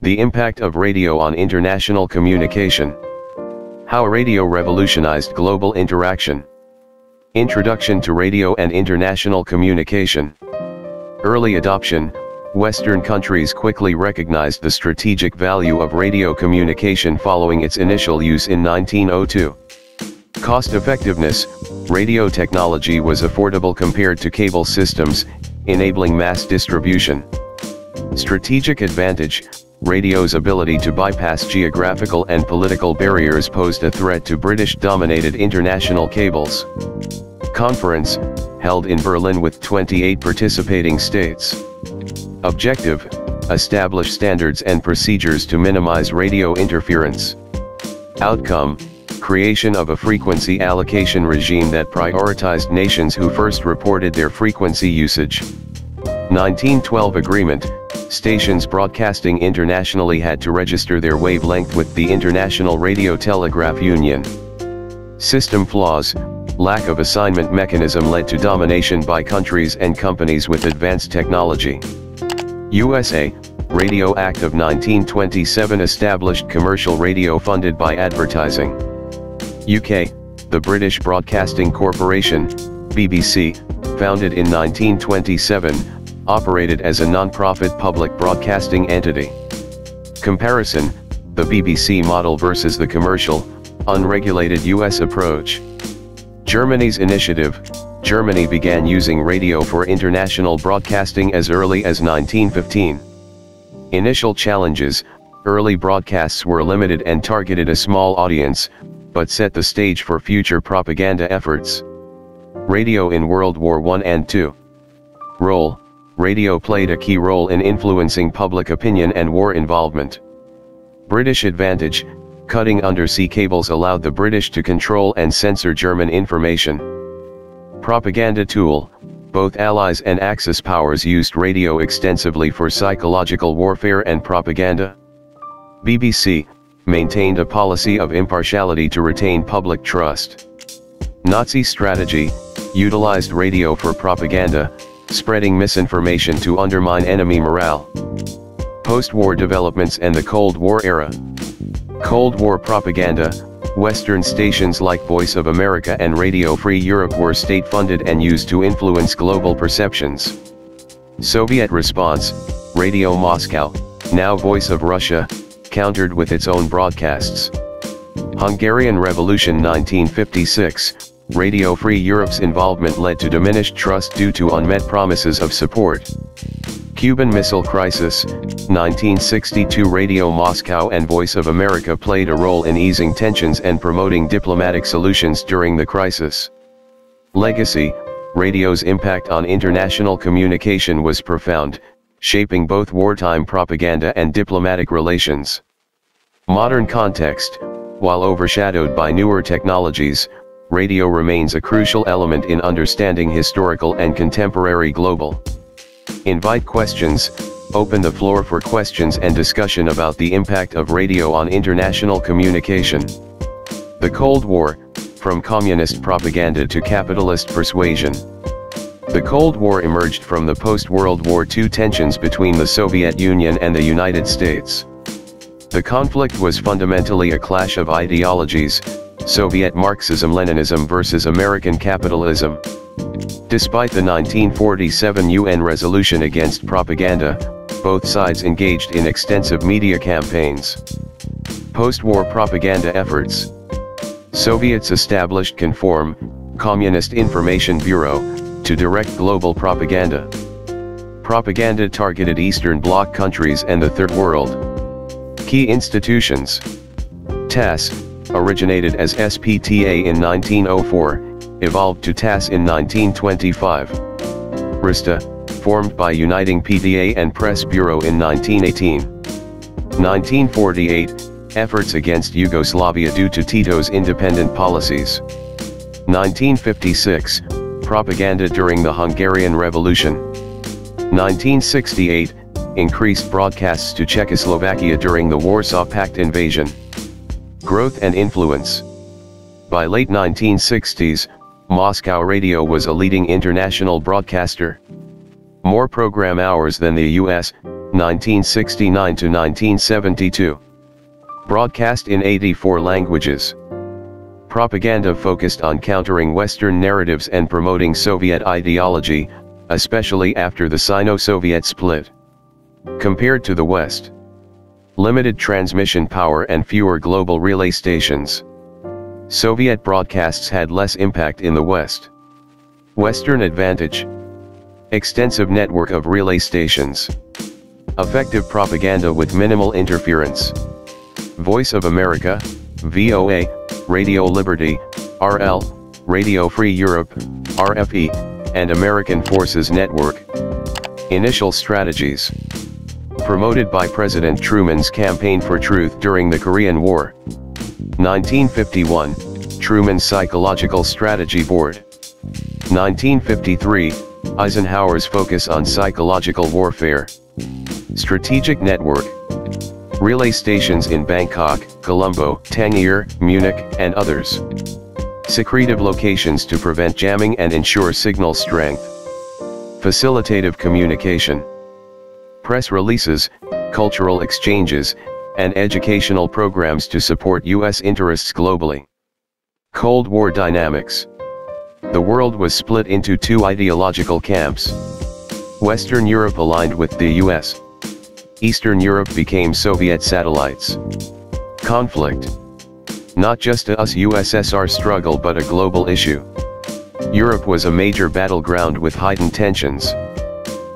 The impact of radio on international communication. How radio revolutionized global interaction. Introduction to radio and international communication. Early adoption. Western countries quickly recognized the strategic value of radio communication following its initial use in 1902. Cost effectiveness. Radio technology was affordable compared to cable systems, enabling mass distribution. Strategic advantage. Radio's ability to bypass geographical and political barriers posed a threat to British-dominated international cables. Conference, held in Berlin with 28 participating states. Objective, establish standards and procedures to minimize radio interference. Outcome, creation of a frequency allocation regime that prioritized nations who first reported their frequency usage. 1912 agreement. Stations broadcasting internationally had to register their wavelength with the International Radio Telegraph Union. System flaws. Lack of assignment mechanism led to domination by countries and companies with advanced technology. USA, Radio Act of 1927 established commercial radio funded by advertising. UK, the British Broadcasting Corporation, BBC, founded in 1927, operated as a non-profit public broadcasting entity. Comparison, the BBC model versus the commercial, unregulated US approach. Germany's initiative. Germany began using radio for international broadcasting as early as 1915. Initial challenges. Early broadcasts were limited and targeted a small audience, but set the stage for future propaganda efforts. Radio in World War I and II. Role. Radio played a key role in influencing public opinion and war involvement. British advantage. Cutting undersea cables allowed the British to control and censor German information. Propaganda tool. Both Allies and Axis powers used radio extensively for psychological warfare and propaganda. BBC maintained a policy of impartiality to retain public trust. Nazi strategy utilized radio for propaganda, spreading misinformation to undermine enemy morale. Post-war developments and the Cold War era. Cold War propaganda. Western stations like Voice of America and Radio Free Europe were state-funded and used to influence global perceptions. Soviet response. Radio Moscow, now Voice of Russia, countered with its own broadcasts. Hungarian Revolution 1956. Radio Free Europe's involvement led to diminished trust due to unmet promises of support. Cuban Missile Crisis, 1962. Radio Moscow and Voice of America played a role in easing tensions and promoting diplomatic solutions during the crisis. Legacy. Radio's impact on international communication was profound, shaping both wartime propaganda and diplomatic relations. Modern context. While overshadowed by newer technologies, radio remains a crucial element in understanding historical and contemporary global. Invite questions. Open the floor for questions and discussion about the impact of radio on international communication. The Cold War, from communist propaganda to capitalist persuasion. The Cold War emerged from the post-World War II tensions between the Soviet Union and the United States. The conflict was fundamentally a clash of ideologies, Soviet Marxism-Leninism versus American capitalism. Despite the 1947 UN resolution against propaganda, both sides engaged in extensive media campaigns. Post-war propaganda efforts. Soviets established Conform, Communist Information Bureau, to direct global propaganda. Propaganda targeted Eastern Bloc countries and the Third World. Key institutions. TASS, originated as SPTA in 1904, evolved to TASS in 1925. RISTA, formed by uniting PDA and Press Bureau in 1918. 1948, efforts against Yugoslavia due to Tito's independent policies. 1956, propaganda during the Hungarian Revolution. 1968, increased broadcasts to Czechoslovakia during the Warsaw Pact invasion. Growth and influence. By late 1960s, Moscow Radio was a leading international broadcaster. More program hours than the US, 1969 to 1972. Broadcast in 84 languages. Propaganda focused on countering Western narratives and promoting Soviet ideology, especially after the Sino-Soviet split. Compared to the West. Limited transmission power and fewer global relay stations. Soviet broadcasts had less impact in the West. Western advantage. Extensive network of relay stations. Effective propaganda with minimal interference. Voice of America, VOA, Radio Liberty, RL, Radio Free Europe, RFE, and American Forces Network. Initial strategies. Promoted by President Truman's Campaign for Truth during the Korean War. 1951, Truman's Psychological Strategy Board. 1953, Eisenhower's focus on psychological warfare. Strategic network. Relay stations in Bangkok, Colombo, Tangier, Munich, and others. Secretive locations to prevent jamming and ensure signal strength. Facilitative communication. Press releases, cultural exchanges, and educational programs to support U.S. interests globally. Cold War dynamics. The world was split into two ideological camps. Western Europe aligned with the U.S. Eastern Europe became Soviet satellites. Conflict. Not just a US-USSR struggle but a global issue. Europe was a major battleground with heightened tensions.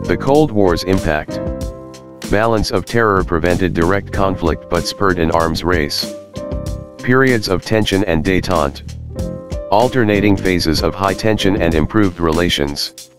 The Cold War's impact. Balance of terror prevented direct conflict but spurred an arms race. Periods of tension and détente. Alternating phases of high tension and improved relations.